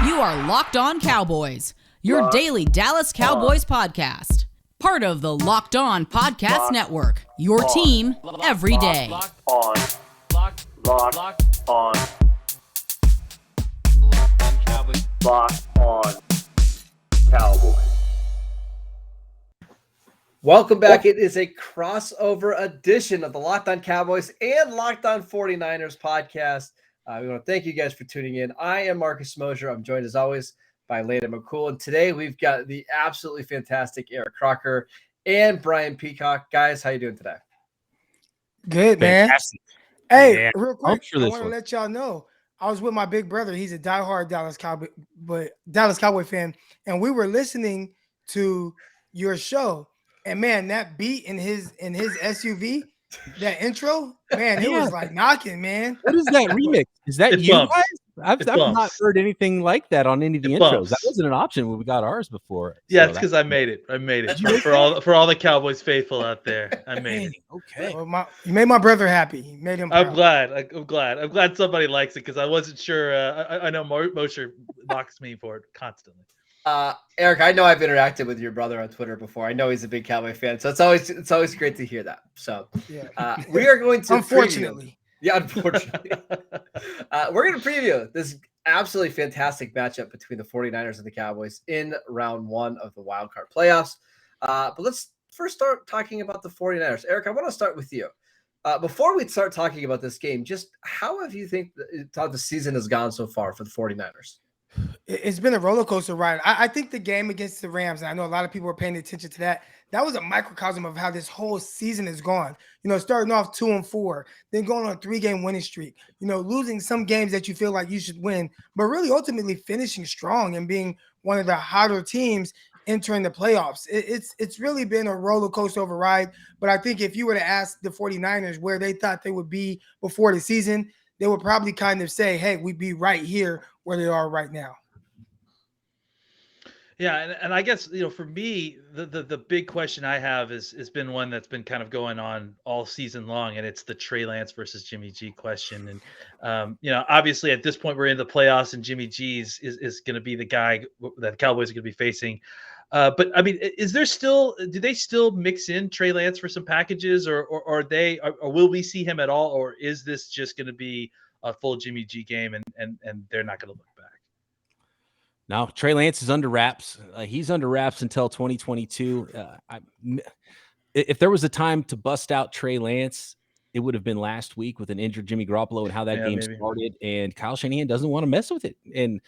You are Locked On Cowboys, your daily Dallas Cowboys podcast. Part of the Locked On Podcast Network, your team every day. Locked On Cowboys. Locked On Cowboys. Welcome back. It is a crossover edition of the Locked On Cowboys and Locked On 49ers podcast. We want to thank you guys for tuning in. I am Marcus Mosher. I'm joined as always by Landon McCool. And today we've got the absolutely fantastic Eric Crocker and Brian Peacock. Guys, how you doing today? Good, man. Fantastic. Hey, Yeah. real quick, Sure I want to let y'all know, I was with my big brother. He's a diehard Dallas Cowboy fan. And we were listening to your show. And man, that beat in his SUV, that intro, man, it was like knocking, man. What is that remix? Is that It you bumps. guys? I've not heard anything like that on any of the It intros. bumps. That wasn't an option when we got ours before. Yeah, So it's because I made it. For all the Cowboys faithful out there. I made it. okay. Well, you made my brother happy. You made him proud. I'm glad. I'm glad somebody likes it because I wasn't sure. I know Mosher mocks me for it constantly. Eric, I know I've interacted with your brother on Twitter before. I know he's a big Cowboy fan, so it's always great to hear that. So Yeah. we are going to Unfortunately. unfortunately, we're going to preview this absolutely fantastic matchup between the 49ers and the Cowboys in round one of the wildcard playoffs. But let's first start talking about the 49ers. Eric, I want to start with you. Before we start talking about this game, just how have you thought the season has gone so far for the 49ers? It's been a roller coaster ride. I think the game against the Rams, and I know a lot of people are paying attention to that. That was a microcosm of how this whole season has gone. Starting off 2-4, then going on a 3-game winning streak. Losing some games that you feel like you should win, but really ultimately finishing strong and being one of the hotter teams entering the playoffs. It's really been a roller coaster of a ride. But I think if you were to ask the 49ers where they thought they would be before the season, they would probably kind of say, hey, we'd be right here where they are right now. Yeah, and I guess for me, the big question I have has been one that's been kind of going on all season long, and it's the Trey Lance versus Jimmy G question. And obviously at this point we're in the playoffs, and Jimmy G is going to be the guy that the Cowboys are going to be facing. But I mean, do they still mix in Trey Lance for some packages, or will we see him at all, or is this just going to be a full Jimmy G game and they're not going to look back? Now, Trey Lance is under wraps. He's under wraps until 2022. If there was a time to bust out Trey Lance, it would have been last week with an injured Jimmy Garoppolo and how that game started. And Kyle Shanahan doesn't want to mess with it, and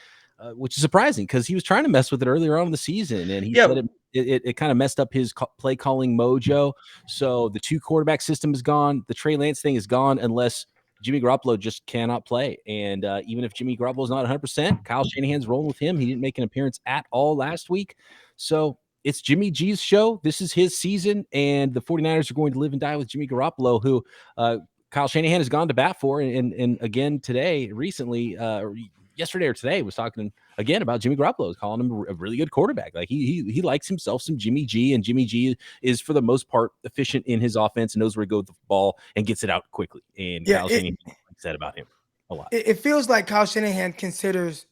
which is surprising because he was trying to mess with it earlier on in the season, and he said it kind of messed up his play calling mojo. So the 2 quarterback system is gone. The Trey Lance thing is gone unless Jimmy Garoppolo just cannot play. And even if Jimmy Garoppolo is not 100%, Kyle Shanahan's rolling with him. He didn't make an appearance at all last week. So it's Jimmy G's show. This is his season, and the 49ers are going to live and die with Jimmy Garoppolo, who Kyle Shanahan has gone to bat for. And again, recently, yesterday or today, was talking again about Jimmy Garoppolo, calling him a really good quarterback. Like he likes himself some Jimmy G, and Jimmy G is for the most part efficient in his offense and knows where to go with the ball and gets it out quickly. And Kyle Shanahan said about him a lot. It feels like Kyle Shanahan considers,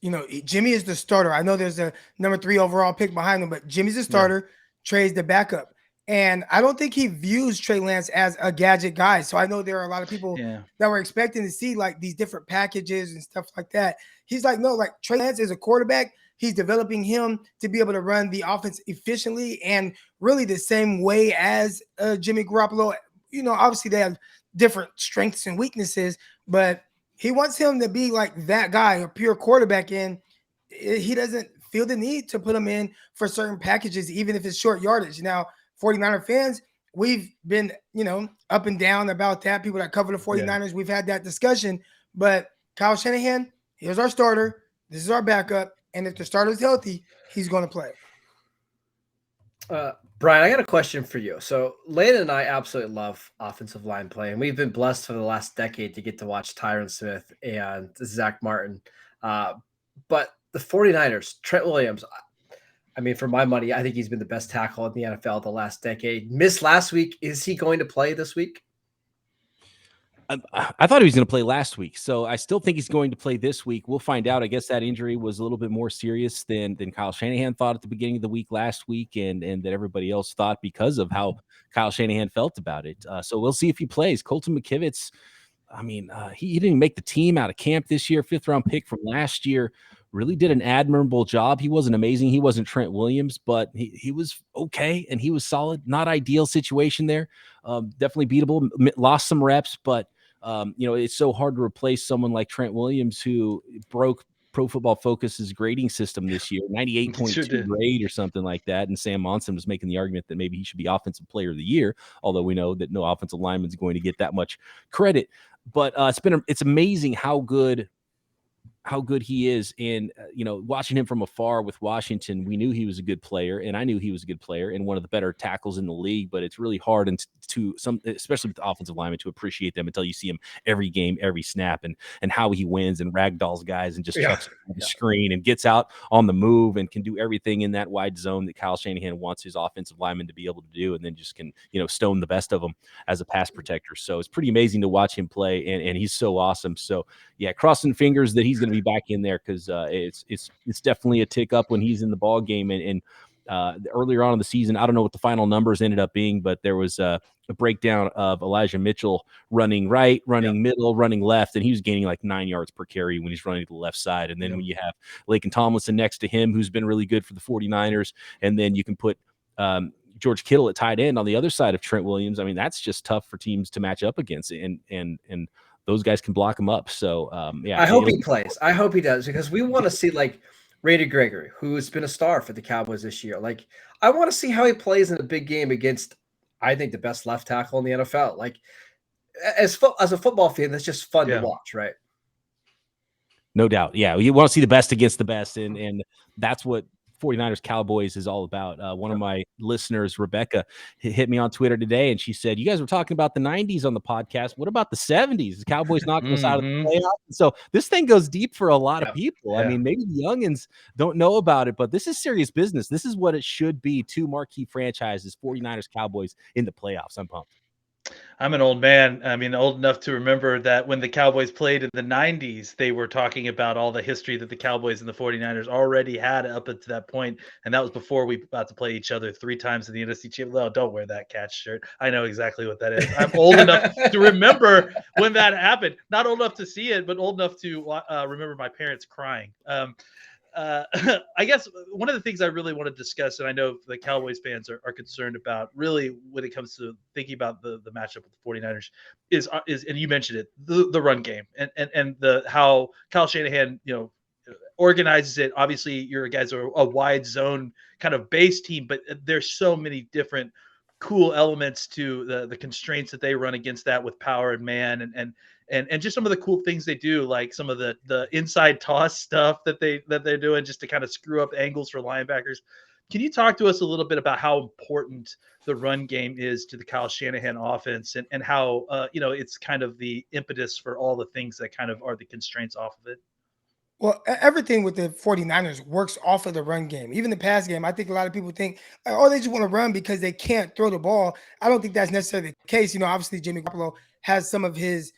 Jimmy is the starter. I know there's a number 3 overall pick behind him, but Jimmy's the starter, Trey's the backup. And I don't think he views Trey Lance as a gadget guy. So I know there are a lot of people that were expecting to see like these different packages and stuff like that. He's like, no, like Trey Lance is a quarterback. He's developing him to be able to run the offense efficiently and really the same way as Jimmy Garoppolo. Obviously they have different strengths and weaknesses, but he wants him to be like that guy, a pure quarterback. And he doesn't feel the need to put him in for certain packages, even if it's short yardage. Now, 49er fans, we've been, up and down about that. People that cover the 49ers, we've had that discussion. But Kyle Shanahan, here's our starter. This is our backup. And if the starter's healthy, he's going to play. Brian, I got a question for you. So Landon and I absolutely love offensive line play, and we've been blessed for the last decade to get to watch Tyron Smith and Zach Martin. But the 49ers, Trent Williams, I mean, for my money, I think he's been the best tackle in the NFL the last decade. Missed last week. Is he going to play this week? I thought he was going to play last week, so I still think he's going to play this week. We'll find out. I guess that injury was a little bit more serious than Kyle Shanahan thought at the beginning of the week last week, and that everybody else thought because of how Kyle Shanahan felt about it. So we'll see if he plays. Colton McKivitz, I mean, he didn't make the team out of camp this year, 5th-round pick from last year. Really did an admirable job. He wasn't amazing. He wasn't Trent Williams, but he was okay, and he was solid. Not ideal situation there. Definitely beatable. Lost some reps, but it's so hard to replace someone like Trent Williams who broke Pro Football Focus's grading system this year, 98.2 grade or something like that. And Sam Monson was making the argument that maybe he should be Offensive Player of the Year, although we know that no offensive lineman is going to get that much credit. But it's amazing how good he is. And, watching him from afar with Washington, we knew he was a good player, and I knew he was a good player and one of the better tackles in the league, but it's really hard especially with the offensive linemen, to appreciate them until you see him every game, every snap, and how he wins and ragdolls guys and just chucks the screen and gets out on the move and can do everything in that wide zone that Kyle Shanahan wants his offensive linemen to be able to do, and then just can, stone the best of them as a pass protector. So it's pretty amazing to watch him play, and he's so awesome. So yeah, crossing fingers that he's going to be back in there, because it's definitely a tick up when he's in the ball game. And earlier on in the season, I don't know what the final numbers ended up being, but there was a breakdown of Elijah Mitchell running right, running middle, running left, and he was gaining like 9 yards per carry when he's running to the left side. And then when you have Laken Tomlinson next to him, who's been really good for the 49ers, and then you can put George Kittle at tight end on the other side of Trent Williams. I mean, that's just tough for teams to match up against, and those guys can block him up. So I hope he plays. I hope he does, because we want to see like Randy Gregory, who's been a star for the Cowboys this year. Like, I want to see how he plays in a big game against, I think, the best left tackle in the NFL. Like, as a football fan, that's just fun to watch, right? No doubt. Yeah, you want to see the best against the best, and that's what 49ers-Cowboys is all about. One of my listeners, Rebecca, hit me on Twitter today, and she said, you guys were talking about the 90s on the podcast. What about the 70s? The Cowboys knocking us out of the playoffs. So this thing goes deep for a lot of people. I mean, maybe the youngins don't know about it, but this is serious business. This is what it should be. 2 marquee franchises, 49ers-Cowboys in the playoffs. I'm pumped. I'm an old man. I mean, old enough to remember that when the Cowboys played in the 90s, they were talking about all the history that the Cowboys and the 49ers already had up until that point. And that was before we about to play each other 3 times in the NFC Championship. Oh, don't wear that Catch shirt. I know exactly what that is. I'm old enough to remember when that happened. Not old enough to see it, but old enough to remember my parents crying. I guess one of the things I really want to discuss, and I know the Cowboys fans are concerned about, really when it comes to thinking about the matchup with the 49ers is, and you mentioned it, the run game and how Kyle Shanahan, organizes it. Obviously, your guys are a wide zone kind of base team, but there's so many different cool elements to the constraints that they run against that with power and man and just some of the cool things they do, like some of the inside toss stuff that they're doing just to kind of screw up angles for linebackers. Can you talk to us a little bit about how important the run game is to the Kyle Shanahan offense and how it's kind of the impetus for all the things that kind of are the constraints off of it? Well, everything with the 49ers works off of the run game. Even the pass game, I think a lot of people think, oh, they just want to run because they can't throw the ball. I don't think that's necessarily the case. Obviously Jimmy Garoppolo has some of his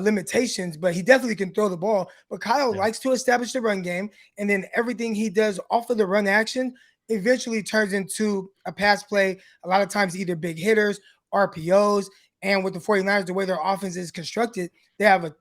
limitations, but he definitely can throw the ball. But Kyle likes to establish the run game, and then everything he does off of the run action eventually turns into a pass play. A lot of times either big hitters, RPOs, and with the 49ers, the way their offense is constructed, they have a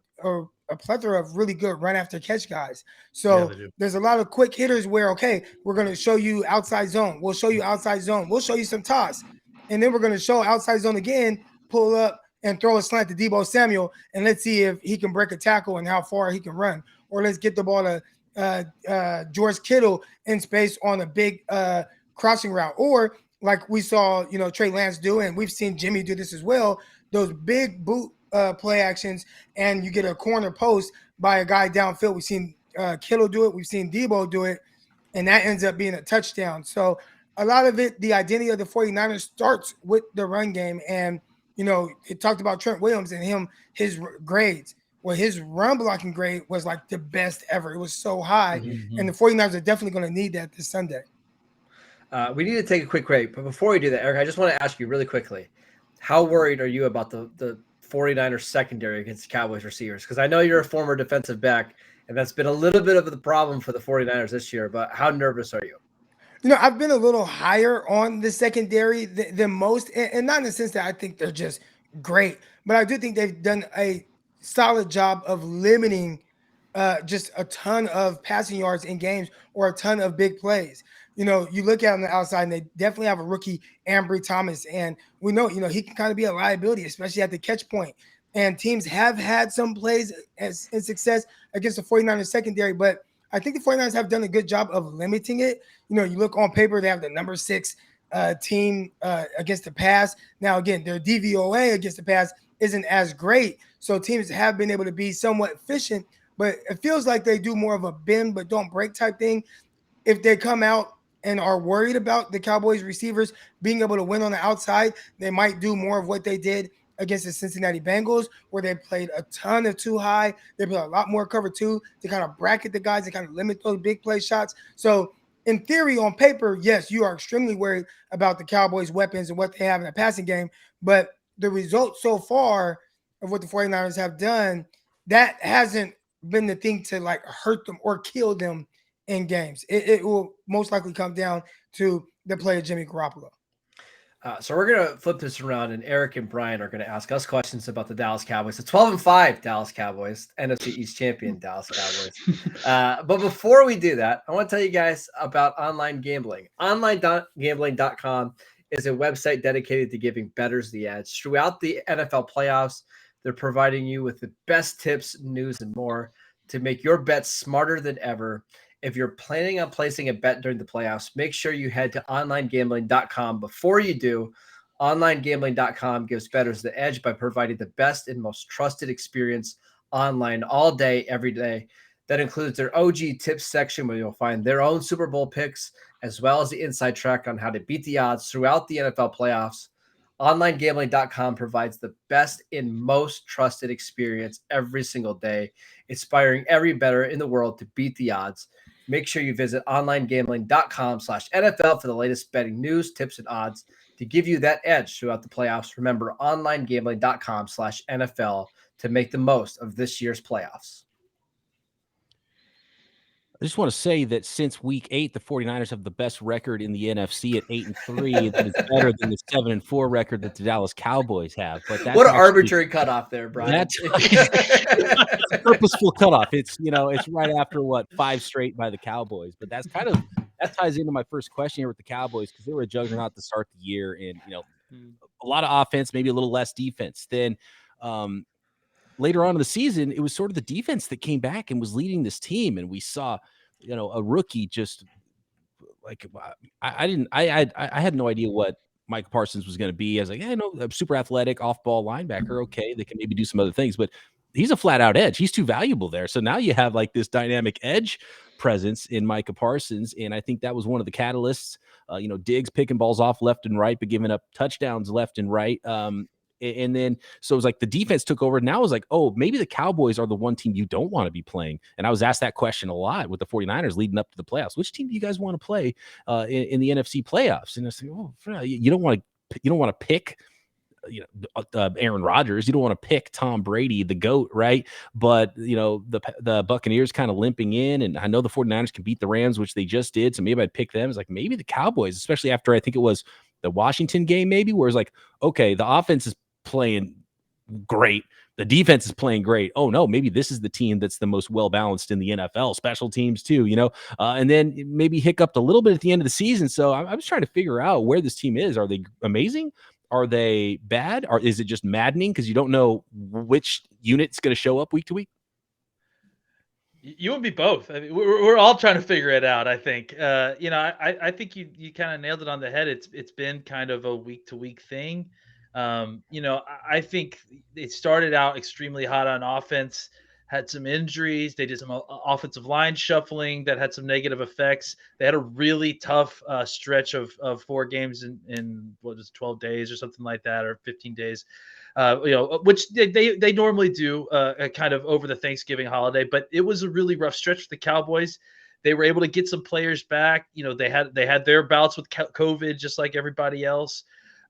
plethora of really good run after catch guys. So there's a lot of quick hitters where, okay, we're going to show you outside zone. We'll show you outside zone. We'll show you some toss. And then we're going to show outside zone again, pull up and throw a slant to Deebo Samuel. And let's see if he can break a tackle and how far he can run. Or let's get the ball to George Kittle in space on a big crossing route. Or like we saw, Trey Lance do, and we've seen Jimmy do this as well, those big boot play actions, and you get a corner post by a guy downfield. We've seen Kittle do it. We've seen Deebo do it, and that ends up being a touchdown. So a lot of it, the identity of the 49ers starts with the run game. And, it talked about Trent Williams and his grades. Well, his run blocking grade was like the best ever. It was so high, and the 49ers are definitely going to need that this Sunday. We need to take a quick break, but before we do that, Eric, I just want to ask you really quickly, how worried are you about the 49ers secondary against the Cowboys receivers? Because I know you're a former defensive back, and that's been a little bit of the problem for the 49ers this year, but how nervous are you? I've been a little higher on the secondary than most, and not in the sense that I think they're just great, but I do think they've done a solid job of limiting just a ton of passing yards in games or a ton of big plays. You look at on the outside, and they definitely have a rookie, Ambry Thomas, and we know, he can kind of be a liability, especially at the catch point. And teams have had some plays in success against the 49ers secondary, but I think the 49ers have done a good job of limiting it. You look on paper, they have the number 6 team against the pass. Now, again, their DVOA against the pass isn't as great. So teams have been able to be somewhat efficient, but it feels like they do more of a bend but don't break type thing. If they come out and are worried about the Cowboys receivers being able to win on the outside, they might do more of what they did against the Cincinnati Bengals, where they played a ton of too high. They played a lot more cover 2 to kind of bracket the guys and kind of limit those big play shots. So in theory, on paper, yes, you are extremely worried about the Cowboys' weapons and what they have in the passing game. But the results so far of what the 49ers have done, that hasn't been the thing to like hurt them or kill them in games. It will most likely come down to the play of Jimmy Garoppolo. So we're going to flip this around, and Eric and Brian are going to ask us questions about the Dallas Cowboys, the 12-5 Dallas Cowboys, NFC East champion Dallas Cowboys. But before we do that, I want to tell you guys about online gambling. Online.gambling.com is a website dedicated to giving bettors the edge. Throughout the NFL playoffs, they're providing you with the best tips, news, and more to make your bets smarter than ever. If you're planning on placing a bet during the playoffs, make sure you head to onlinegambling.com before you do. Onlinegambling.com gives bettors the edge by providing the best and most trusted experience online all day, every day. That includes their OG tips section, where you'll find their own Super Bowl picks, as well as the inside track on how to beat the odds throughout the NFL playoffs. Onlinegambling.com provides the best and most trusted experience every single day, inspiring every bettor in the world to beat the odds. Make sure you visit onlinegambling.com/NFL for the latest betting news, tips, and odds to give you that edge throughout the playoffs. Remember, onlinegambling.com/NFL to make the most of this year's playoffs. I just want to say that since week 8, the 49ers have the best record in the NFC at 8-3. That is better than the 7-4 record that the Dallas Cowboys have. But that's what an arbitrary cutoff there, Brian. That's it's a purposeful cutoff. It's it's right after 5 straight by the Cowboys. But that ties into my first question here with the Cowboys, because they were a juggernaut to start the year, and a lot of offense, maybe a little less defense. Then later on in the season, it was sort of the defense that came back and was leading this team. And we saw, a rookie just like, I had no idea what Micah Parsons was going to be. I was like, a super athletic off-ball linebacker. Okay, they can maybe do some other things, but he's a flat-out edge. He's too valuable there. So now you have like this dynamic edge presence in Micah Parsons, and I think that was one of the catalysts. Diggs picking balls off left and right, but giving up touchdowns left and right. And then, so it was like the defense took over. Now it was like, oh, maybe the Cowboys are the one team you don't want to be playing. And I was asked that question a lot with the 49ers leading up to the playoffs. Which team do you guys want to play in the NFC playoffs? And I said, you don't want to pick, Aaron Rodgers. You don't want to pick Tom Brady, the GOAT, right? But, the Buccaneers kind of limping in, and I know the 49ers can beat the Rams, which they just did. So maybe I'd pick them. It's like maybe the Cowboys, especially after I think it was the Washington game, maybe, where it's like, okay, the offense is playing great, the defense is playing great. Oh no, maybe this is the team that's the most well-balanced in the NFL. Special teams too, and then maybe hiccuped a little bit at the end of the season. So I was trying to figure out where this team is. Are they amazing? Are they bad? Or is it just maddening because you don't know which unit's going to show up week to week? You would be both. I mean, we're all trying to figure it out. I think, I think you kind of nailed it on the head. It's been kind of a week to week thing. I think they started out extremely hot on offense, had some injuries. They did some offensive line shuffling that had some negative effects. They had a really tough stretch of 4 games in 12 days or something like that, or 15 days, which they normally do kind of over the Thanksgiving holiday. But it was a really rough stretch for the Cowboys. They were able to get some players back. They had their bouts with COVID just like everybody else.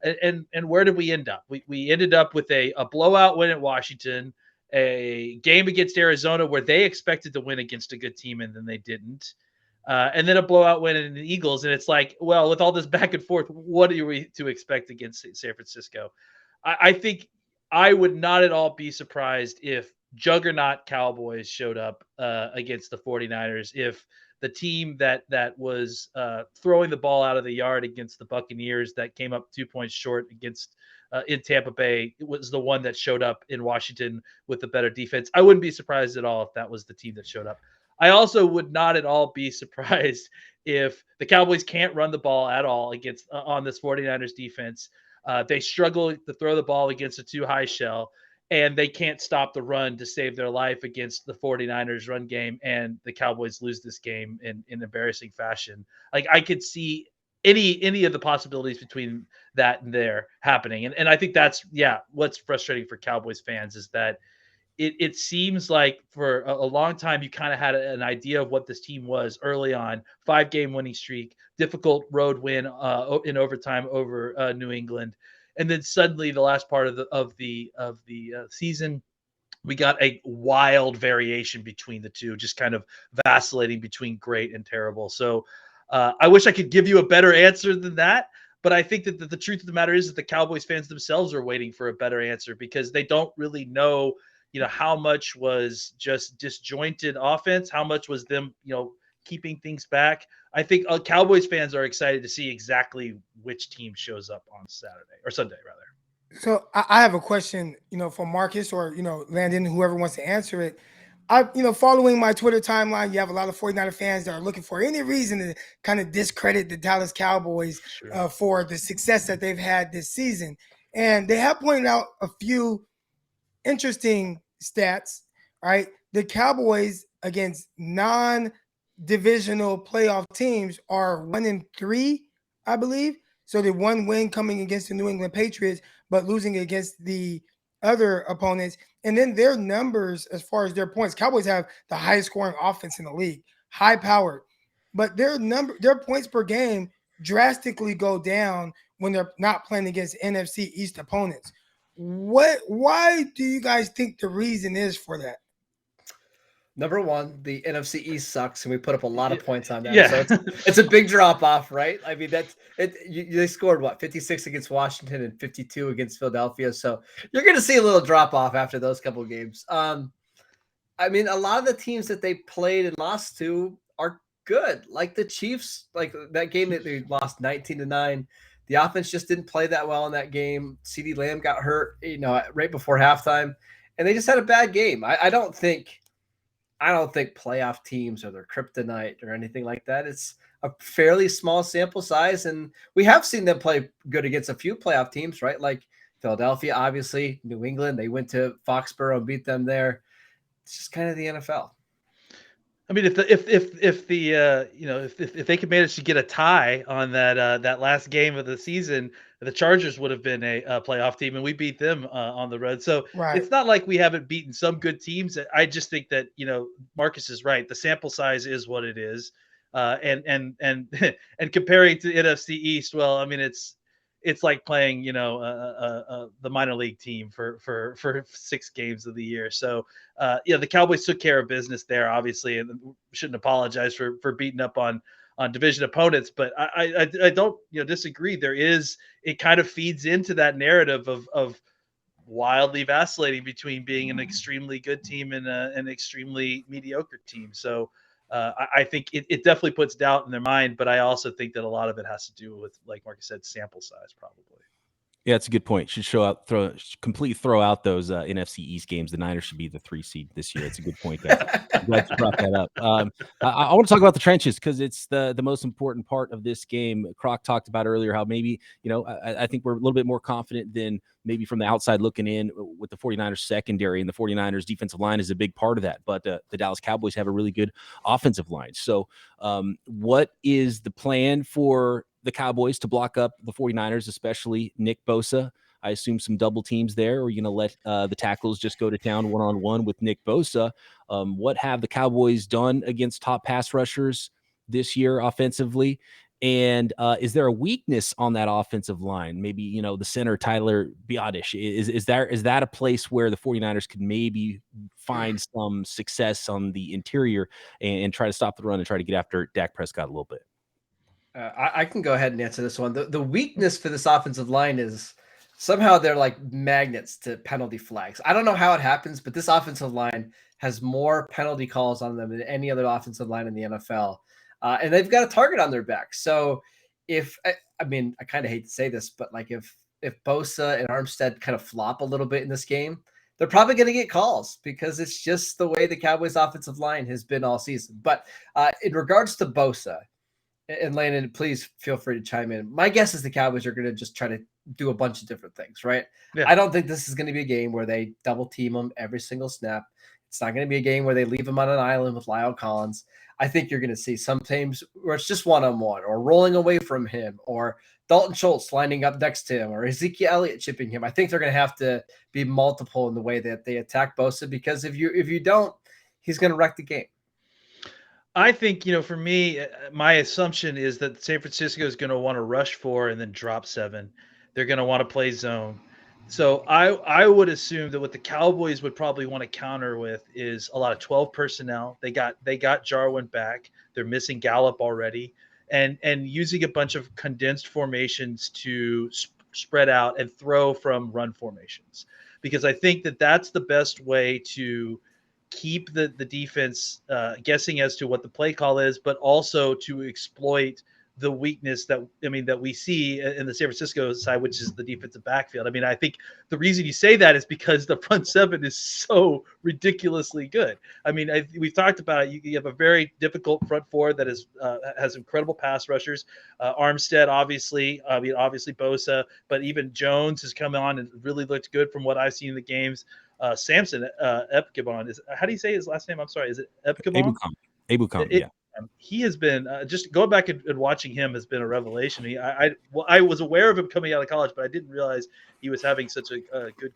And where did we end up? We ended up with a blowout win at Washington, a game against Arizona where they expected to win against a good team and then they didn't. And then a blowout win in the Eagles. And it's like, well, with all this back and forth, what are we to expect against San Francisco? I think I would not at all be surprised if juggernaut Cowboys showed up against the 49ers, if the team that was throwing the ball out of the yard against the Buccaneers that came up 2 points short against in Tampa Bay, it was the one that showed up in Washington with the better defense. I wouldn't be surprised at all if that was the team that showed up. I also would not at all be surprised if the Cowboys can't run the ball at all against on this 49ers defense. They struggle to throw the ball against a too high shell, and they can't stop the run to save their life against the 49ers run game, and the Cowboys lose this game in embarrassing fashion. Like, I could see any of the possibilities between that and there happening. And I think that's, what's frustrating for Cowboys fans is that it seems like for a long time you kind of had an idea of what this team was early on. 5-game winning streak, difficult road win in overtime over New England, and then suddenly the last part of the season, we got a wild variation between the two, just kind of vacillating between great and terrible. So I wish I could give you a better answer than that. But I think that the truth of the matter is that the Cowboys fans themselves are waiting for a better answer because they don't really know, how much was just disjointed offense, how much was them, keeping things back. I think Cowboys fans are excited to see exactly which team shows up on Saturday or Sunday, rather. So I have a question, for Marcus or, Landon, whoever wants to answer it. Following my Twitter timeline, you have a lot of 49er fans that are looking for any reason to kind of discredit the Dallas Cowboys for the success that they've had this season. And they have pointed out a few interesting stats, right? The Cowboys against non-divisional playoff teams are 1-3, I believe. So the one win coming against the New England Patriots, but losing against the other opponents. And then their numbers, as far as their points, Cowboys have the highest scoring offense in the league, high powered, but their points per game drastically go down when they're not playing against NFC East opponents. Why do you guys think the reason is for that? Number one, the NFC East sucks, and we put up a lot of points on that. Yeah. So it's a big drop off, right? I mean, they scored 56 against Washington and 52 against Philadelphia. So you're going to see a little drop off after those couple of games. I mean, a lot of the teams that they played and lost to are good. Like the Chiefs, like that game that they lost 19-9. The offense just didn't play that well in that game. CeeDee Lamb got hurt, right before halftime, and they just had a bad game. I don't think playoff teams are their kryptonite or anything like that. It's a fairly small sample size, and we have seen them play good against a few playoff teams, right? Like Philadelphia, obviously, New England. They went to Foxborough and beat them there. It's just kind of the NFL. I mean, if they could manage to get a tie on that last game of the season, the Chargers would have been a playoff team, and we beat them on the road. So It's not like we haven't beaten some good teams. I just think that Marcus is right. The sample size is what it is, and comparing to NFC East, well, I mean, it's like playing the minor league team for 6 games of the year. So the Cowboys took care of business there, obviously, and shouldn't apologize for beating up on division opponents. But I don't disagree. It kind of feeds into that narrative of wildly vacillating between being an extremely good team and an extremely mediocre team. So I think it definitely puts doubt in their mind, but I also think that a lot of it has to do with, like Marcus said, sample size, probably. Yeah, that's a good point. Should completely throw out those NFC East games. The Niners should be the 3 seed this year. It's a good point. I'm glad you brought that up. I want to talk about the trenches because it's the most important part of this game. Croc talked about earlier how maybe, I think we're a little bit more confident than maybe from the outside looking in with the 49ers secondary, and the 49ers defensive line is a big part of that. But the Dallas Cowboys have a really good offensive line. So what is the plan for the Cowboys to block up the 49ers, especially Nick Bosa? I assume some double teams there, or you're going to let the tackles just go to town one-on-one with Nick Bosa. What have the Cowboys done against top pass rushers this year offensively? And is there a weakness on that offensive line? Maybe, the center, Tyler Biadasz. Is that a place where the 49ers could maybe find some success on the interior and try to stop the run and try to get after Dak Prescott a little bit? I can go ahead and answer this one. The weakness for this offensive line is somehow they're like magnets to penalty flags. I don't know how it happens, but this offensive line has more penalty calls on them than any other offensive line in the NFL. And they've got a target on their back. So I kind of hate to say this, but like if Bosa and Armstead kind of flop a little bit in this game, they're probably going to get calls because it's just the way the Cowboys offensive line has been all season. But in regards to Bosa, and Landon, please feel free to chime in. My guess is the Cowboys are going to just try to do a bunch of different things, right? Yeah. I don't think this is going to be a game where they double team him every single snap. It's not going to be a game where they leave him on an island with Lyle Collins. I think you're going to see some teams where it's just one-on-one or rolling away from him or Dalton Schultz lining up next to him or Ezekiel Elliott chipping him. I think they're going to have to be multiple in the way that they attack Bosa because if you don't, he's going to wreck the game. I think, for me, my assumption is that San Francisco is going to want to rush 4 and then drop 7. They're going to want to play zone. So I would assume that what the Cowboys would probably want to counter with is a lot of 12 personnel. They got Jarwin back. They're missing Gallup already, and using a bunch of condensed formations to spread out and throw from run formations, because I think that that's the best way to keep the defense guessing as to what the play call is, but also to exploit the weakness that we see in the San Francisco side, which is the defensive backfield. I think the reason you say that is because the front seven is so ridiculously good. We've talked about it. You have a very difficult front four that has incredible pass rushers. Armstead, obviously Bosa, but even Jones has come on and really looked good from what I've seen in the games. Samson Ebukam how do you say his last name? I'm sorry. Is it Ebukam? Ebukam, yeah. He has been just going back and watching him has been a revelation. I was aware of him coming out of college, but I didn't realize he was having such a good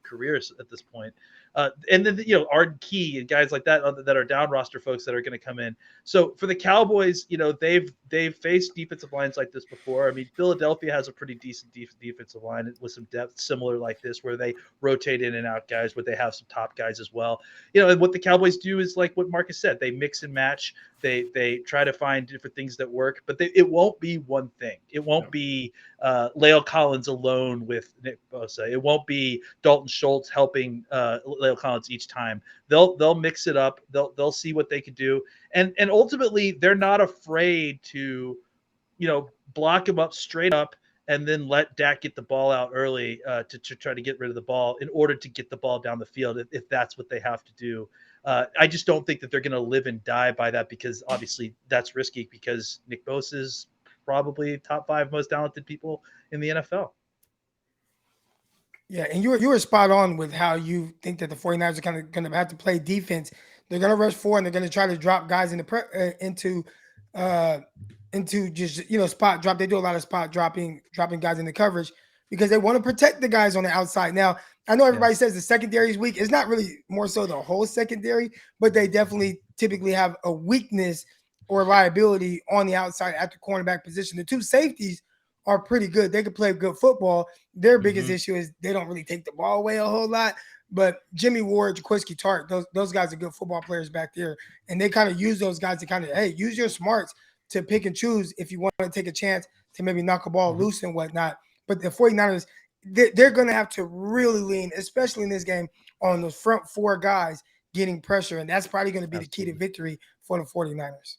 career at this point. And then Arden Key and guys like that are down roster folks that are going to come in. So for the Cowboys, they've faced defensive lines like this before. Philadelphia has a pretty decent defensive line with some depth similar like this, where they rotate in and out guys, where they have some top guys as well. And what the Cowboys do is like what Marcus said, they mix and match. They try to find different things that work, but it won't be one thing. It won't be Lyle Collins alone with Nick Bosa. It won't be Dalton Schultz helping Lyle Collins each time. They'll mix it up. They'll see what they can do, and ultimately they're not afraid to, block him up straight up and then let Dak get the ball out early to try to get rid of the ball in order to get the ball down the field if that's what they have to do. I just don't think that they're going to live and die by that, because obviously that's risky, because Nick Bosa is probably top 5 most talented people in the NFL. Yeah, and you were spot on with how you think that the 49ers are kind of going to have to play defense. They're going to rush 4 and they're going to try to drop guys into just spot drop. They do a lot of spot dropping guys into coverage because they want to protect the guys on the outside. Now, I know everybody says the secondary is weak. It's not really more so the whole secondary, but they definitely typically have a weakness or liability on the outside at the cornerback position. The two safeties are pretty good. They can play good football. Their biggest issue is they don't really take the ball away a whole lot. But Jimmy Ward, Jaquiski Tartt, those guys are good football players back there. And they kind of use those guys to kind of, use your smarts to pick and choose if you want to take a chance to maybe knock a ball loose and whatnot. But the 49ers, they're going to have to really lean, especially in this game, on those front 4 guys getting pressure. And that's probably going to be the key to victory for the 49ers.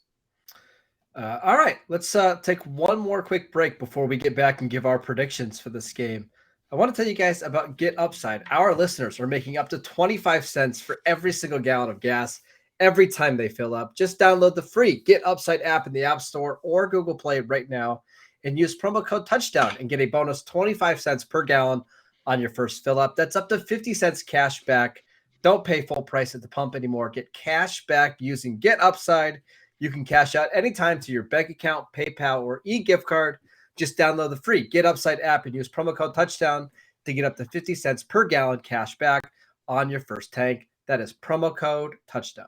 All right, let's take one more quick break before we get back and give our predictions for this game. I want to tell you guys about Get Upside. Our listeners are making up to 25 cents for every single gallon of gas every time they fill up. Just download the free Get Upside app in the App Store or Google Play right now and use promo code Touchdown and get a bonus 25 cents per gallon on your first fill up. That's up to 50 cents cash back. Don't pay full price at the pump anymore. Get cash back using Get Upside. You can cash out anytime to your bank account, PayPal, or e-gift card. Just download the free Get Upside app and use promo code Touchdown to get up to 50 cents per gallon cash back on your first tank. That is promo code Touchdown.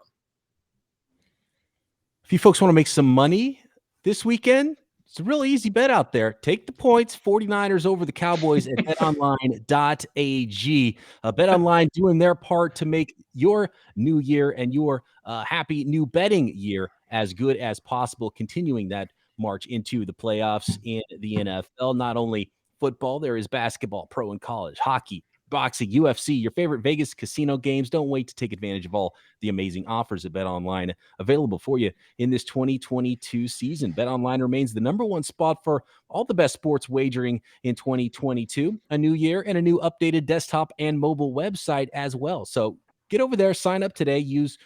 If you folks want to make some money this weekend, It's a real easy bet out there. Take the points, 49ers over the Cowboys at betonline.ag. BetOnline doing their part to make your new year and your happy new betting year as good as possible, continuing that march into the playoffs in the NFL. Not only football, there is basketball, pro and college, hockey, boxing, UFC, your favorite Vegas casino games. Don't wait to take advantage of all the amazing offers at BetOnline available for you in this 2022 season. BetOnline remains the number one spot for all the best sports wagering in 2022, a new year and a new updated desktop and mobile website as well. So get over there, sign up today, use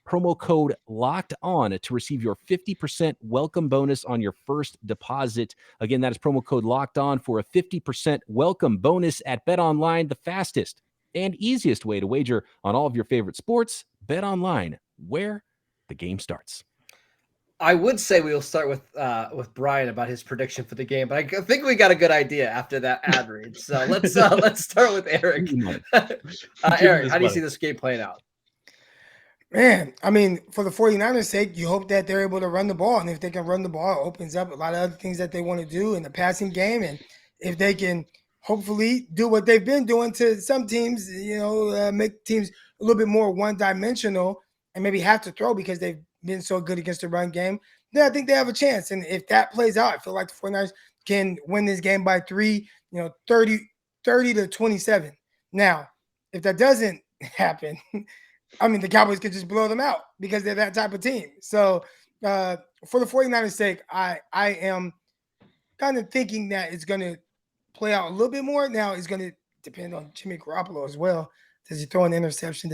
promo code Locked On to receive your 50% welcome bonus on your first deposit. Again, that is promo code Locked On for a 50% welcome bonus at BetOnline, the fastest and easiest way to wager on all of your favorite sports. BetOnline, where the game starts. I would say we will start with Brian about his prediction for the game, but I think we got a good idea after that ad read. So let's start with Eric. Eric, how do you see this game playing out? Man, I mean, for the 49ers' sake, you hope that they're able to run the ball. And if they can run the ball, it opens up a lot of other things that they want to do in the passing game. And if they can hopefully do what they've been doing to some teams, make teams a little bit more one-dimensional and maybe have to throw because they've been so good against the run game, then I think they have a chance. And if that plays out, I feel like the 49ers can win this game by 30-27. Now, if that doesn't happen, I mean, the Cowboys could just blow them out because they're that type of team. So for the 49ers' sake, I am kind of thinking that it's going to play out a little bit more. Now, it's going to depend on Jimmy Garoppolo as well. Does he throw an interception?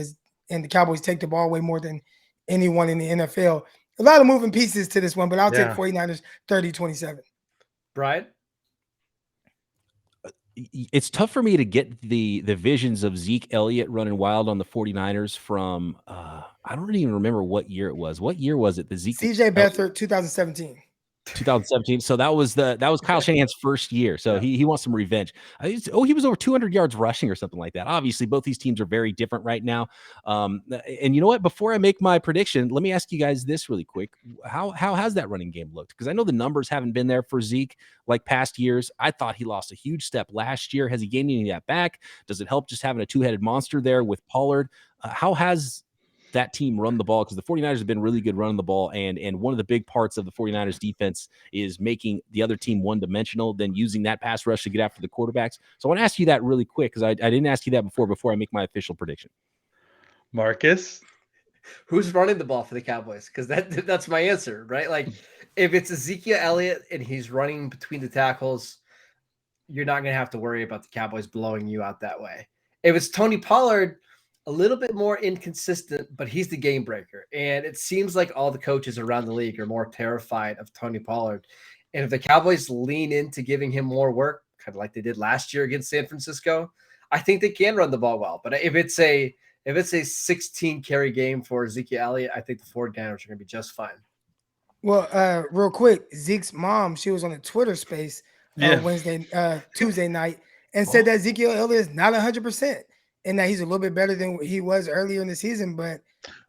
And the Cowboys take the ball away more than anyone in the NFL? A lot of moving pieces to this one, but I'll take 49ers 30-27. Brian? It's tough for me to get the visions of Zeke Elliott running wild on the 49ers from I don't even remember what year it was. What year was it? The Zeke CJ Beathard, 2017. 2017. So that was Kyle Shanahan's first year. So he wants some revenge. He was over 200 yards rushing or something like that. Obviously, both these teams are very different right now. And you know what? Before I make my prediction, let me ask you guys this really quick. How has that running game looked? Because I know the numbers haven't been there for Zeke like past years. I thought he lost a huge step last year. Has he gained any of that back? Does it help just having a two-headed monster there with Pollard? How has that team run the ball? Because the 49ers have been really good running the ball, and one of the big parts of the 49ers defense is making the other team one-dimensional, then using that pass rush to get after the quarterbacks. So I want to ask you that really quick because I didn't ask you that before I make my official prediction. Marcus? Who's running the ball for the Cowboys? Because that's my answer, right? Like, if it's Ezekiel Elliott and he's running between the tackles, you're not going to have to worry about the Cowboys blowing you out that way. If it's Tony Pollard, a little bit more inconsistent, but he's the game breaker. And it seems like all the coaches around the league are more terrified of Tony Pollard. And if the Cowboys lean into giving him more work, kind of like they did last year against San Francisco, I think they can run the ball well. But if it's a 16 carry game for Ezekiel Elliott, I think the 49ers are going to be just fine. Well, real quick, Zeke's mom, she was on a Twitter space Tuesday night and said that Ezekiel Elliott is not 100%. And that he's a little bit better than he was earlier in the season, but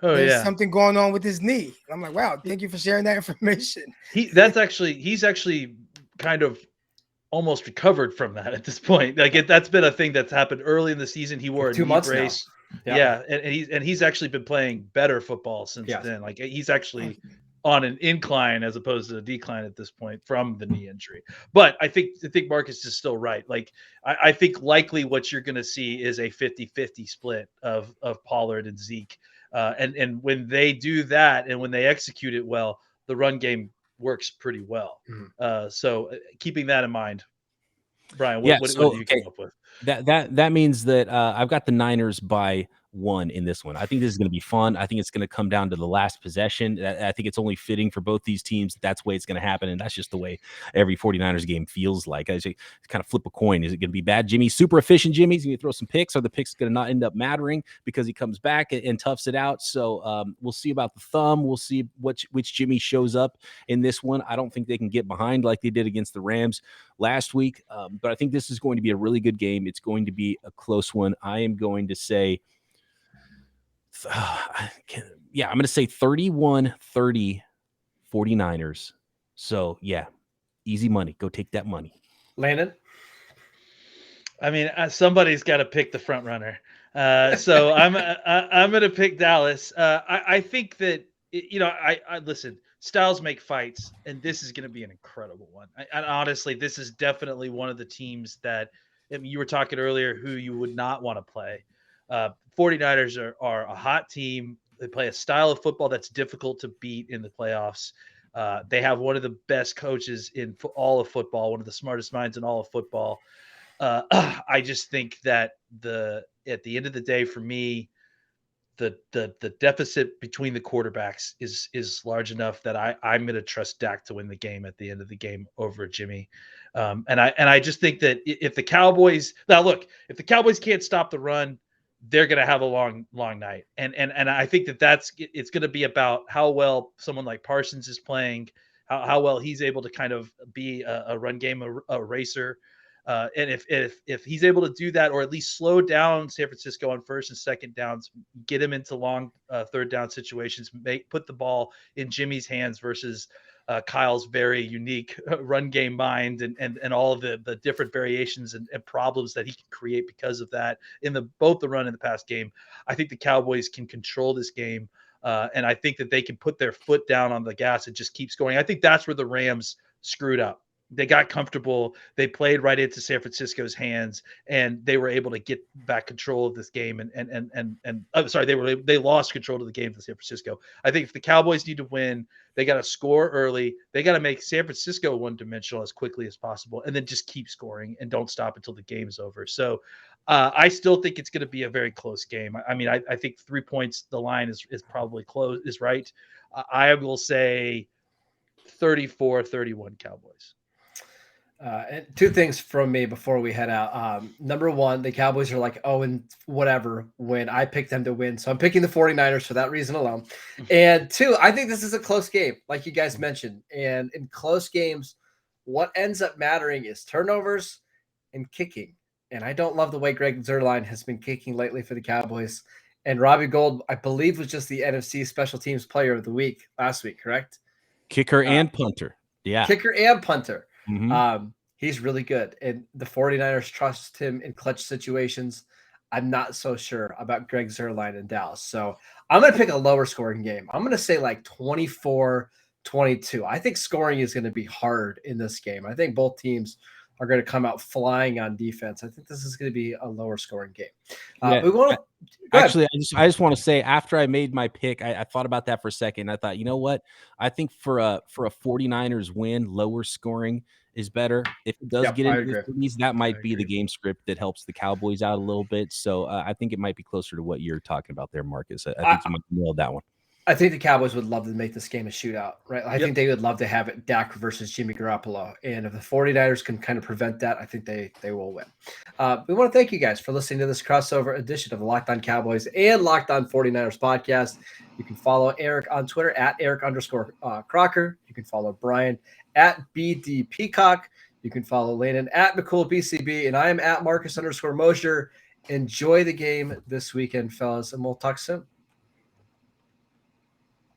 there's something going on with his knee. I'm like, wow, thank you for sharing that information. He's actually kind of almost recovered from that at this point. Like that's been a thing that's happened early in the season. He wore a 2 knee months brace. now. And he's actually been playing better football since then. Like he's actually on an incline as opposed to a decline at this point from the knee injury. But I think Marcus is still right. Like I think likely what you're going to see is a 50-50 split of Pollard and Zeke. And when they do that and when they execute it well, the run game works pretty well. So keeping that in mind, Brian, what do you come up with? That means that I've got the Niners by 1 in this one. I think this is going to be fun. I think it's going to come down to the last possession. I think it's only fitting for both these teams. That's the way it's going to happen. And that's just the way every 49ers game feels like. I say, kind of flip a coin. Is it going to be bad Jimmy? Super efficient Jimmy's going to throw some picks. Are the picks going to not end up mattering because he comes back and toughs it out? So we'll see about the thumb. We'll see which Jimmy shows up in this one. I don't think they can get behind like they did against the Rams last week. But I think this is going to be a really good game. It's going to be a close one. I am going to say, I'm going to say 31-30 49ers. So, yeah, Easy money. Go take that money. Landon? I mean, somebody's got to pick the front runner. So I'm going to pick Dallas. I think that, I listen, styles make fights, and this is going to be an incredible one. And honestly, this is definitely one of the teams that, I mean, you were talking earlier who you would not want to play. 49ers are a hot team. They play a style of football that's difficult to beat in the playoffs. They have one of the best coaches in all of football, one of the smartest minds in all of football. I just think that at the end of the day, for me, the deficit between the quarterbacks is large enough that I'm going to trust Dak to win the game at the end of the game over Jimmy. And I just think that if the Cowboys can't stop the run, they're going to have a long night. And I think it's going to be about how well someone like Parsons is playing, how well he's able to kind of be a run game racer. And if he's able to do that, or at least slow down San Francisco on first and second downs, get him into long third down situations, put the ball in Jimmy's hands versus Kyle's very unique run game mind and all of the different variations and problems that he can create because of that in both the run and the pass game. I think the Cowboys can control this game. And I think that they can put their foot down on the gas and just keep scoring. I think that's where the Rams screwed up. They got comfortable. They played right into San Francisco's hands, and they were able to get back control of this game. They lost control of the game to San Francisco. I think if the Cowboys need to win, they got to score early. They got to make San Francisco one-dimensional as quickly as possible, and then just keep scoring and don't stop until the game's over. So I still think it's going to be a very close game. I mean, I think 3 points, the line is probably close, is right. I will say 34-31 Cowboys. And two things from me before we head out. Number one, the Cowboys are like, and whatever when I picked them to win. So I'm picking the 49ers for that reason alone. And two, I think this is a close game, like you guys mentioned. And in close games, what ends up mattering is turnovers and kicking. And I don't love the way Greg Zuerlein has been kicking lately for the Cowboys. And Robbie Gould, I believe, was just the NFC Special Teams Player of the Week last week, correct? Kicker and punter. Yeah. Kicker and punter. Mm-hmm. He's really good, and the 49ers trust him in clutch situations. I'm not so sure about Greg Zuerlein in Dallas. So I'm going to pick a lower scoring game. I'm going to say like 24-22. I think scoring is going to be hard in this game. I think both teams are going to come out flying on defense. I think this is going to be a lower scoring game. Actually, I just want to say, after I made my pick, I thought about that for a second. I thought, you know what? I think for a 49ers win, lower scoring is better. If it does get into the 30s, that might be the game script that helps the Cowboys out a little bit. So I think it might be closer to what you're talking about there, Marcus. I think you might nail that one. I think the Cowboys would love to make this game a shootout, right? I think they would love to have it Dak versus Jimmy Garoppolo. And if the 49ers can kind of prevent that, I think they will win. We want to thank you guys for listening to this crossover edition of the Locked On Cowboys and Locked On 49ers podcast. You can follow Eric on Twitter at Eric_Crocker. You can follow Brian at BD Peacock. You can follow Landon at McCool BCB. And I am at Marcus_Mosher. Enjoy the game this weekend, fellas, and we'll talk soon.